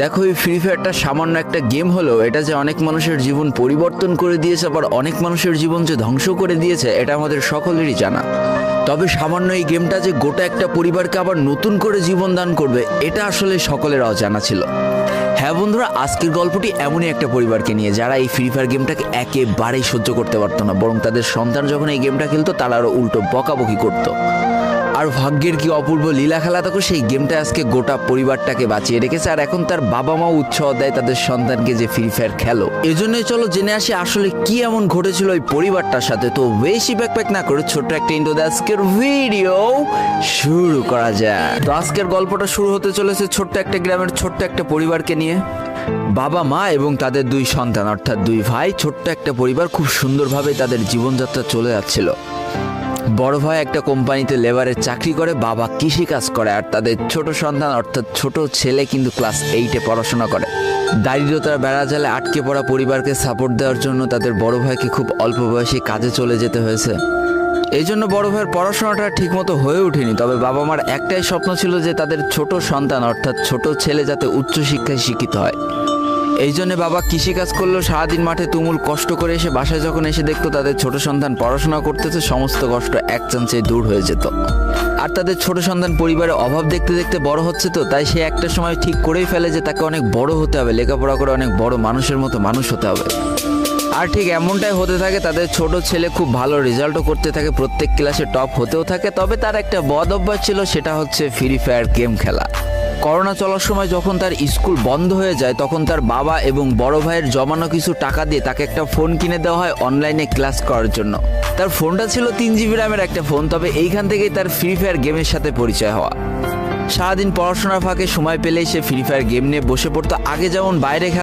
দেখো, এই ফ্রি ফায়ারটা সামান্য একটা গেম হলেও এটা যে অনেক মানুষের জীবন পরিবর্তন করে দিয়েছে, আবার অনেক মানুষের জীবন যে ধ্বংস করে দিয়েছে, এটা আমাদের সকলেরই জানা। তবে সামান্য এই গেমটা যে গোটা একটা পরিবারকে আবার নতুন করে জীবন দান করবে, এটা আসলে সকলের অজানা ছিল। হ্যাঁ বন্ধুরা, আজকের গল্পটি এমনই একটা পরিবারকে নিয়ে যারা এই ফ্রি ফায়ার গেমটাকে একেবারেই সহ্য করতে পারতো না, বরং তাদের সন্তান যখন এই গেমটা খেলতো তারা আরও উল্টো বকাবকি করতো। আর ভাগ্যের কি অপূর্ব লীলা খেলা, তখন সেই গেমটা আজকে গোটা পরিবারটাকে বাঁচিয়ে রেখেছে। আর এখন তার বাবা মাও উৎসাহ দেয় তাদের সন্তানকে যে ফ্রি ফায়ার খেলো। এজন্যই চলো জেনে আসি আসলে কি এমন ঘটেছিল ওই পরিবারটার সাথে। তো বেশি ব্যাকপ্যাক না করে ছোট্ট একটা ইন্ট্রো দিয়ে আজকের ভিডিও শুরু করা যায়। তো আজকের গল্পটা শুরু হতে চলেছে ছোট্ট একটা গ্রামের ছোট্ট একটা পরিবারকে নিয়ে। বাবা মা এবং তাদের দুই সন্তান অর্থাৎ দুই ভাই, ছোট্ট একটা পরিবার, খুব সুন্দরভাবে তাদের জীবনযাত্রা চলে যাচ্ছিল। বড় ভাই একটা কোম্পানিতে লেবারের চাকরি করে, বাবা কৃষিকাজ করে, আর তাদের ছোট সন্তান অর্থাৎ ছোট ছেলে কিন্তু ক্লাস 8-এ পড়াশোনা করে। দারিদ্রতার বেড়াজালে আটকে পড়া পরিবারকে সাপোর্ট দেওয়ার জন্য তাদের বড় ভাইকে খুব অল্প বয়সে কাজে চলে যেতে হয়েছে। এই জন্য বড় ভাইয়ের পড়াশোনাটা ঠিকমতো হয়ে ওঠেনি। তবে বাবা মার একটাই স্বপ্ন ছিল যে তাদের ছোট সন্তান অর্থাৎ ছোট ছেলে যাতে উচ্চশিক্ষায় শিক্ষিত হয়। এই জন্য বাবা কৃষিকাজ করলেও সারাদিন মাঠে তুমুল কষ্ট করে এসে বাসায় যখন এসে দেখতো তাদের ছোট সন্তান পড়াশোনা করতেছে, সমস্ত কষ্ট এক চান্সে দূর হয়ে যেত। আর তাদের ছোট সন্তান পরিবারের অভাব দেখতে দেখতে বড় হচ্ছে, তো তাই সে একটা সময় ঠিক করেই ফেলে যে তাকে অনেক বড় হতে হবে, লেখাপড়া করে অনেক বড় মানুষের মতো মানুষ হতে হবে। আর ঠিক এমনটাই হতে থাকে। তাদের ছোট ছেলে খুব ভালো রেজাল্টও করতে থাকে, প্রত্যেক ক্লাসে টপ হতেও থাকে। তবে তার একটা বদ অভ্যাস ছিল, সেটা হচ্ছে ফ্রি ফায়ার গেম খেলা। করোনা চলার সময় যখন তার স্কুল বন্ধ হয়ে যায়, তখন তার বাবা এবং বড় ভাইয়ের জমানো কিছু টাকা দিয়ে তাকে একটা ফোন কিনে দেওয়া হয় অনলাইনে ক্লাস করার জন্য। তার ফোনটা ছিল 3 GB র্যামের একটা ফোন। তবে এইখান থেকেই তার ফ্রি ফায়ার গেমের সাথে পরিচয় হওয়া। সারাদিন পড়াশোনার ফাঁকে সময় পেলেই সে ফ্রি ফায়ার গেম নিয়ে বসে পড়তো। আগে যেমন বাইরে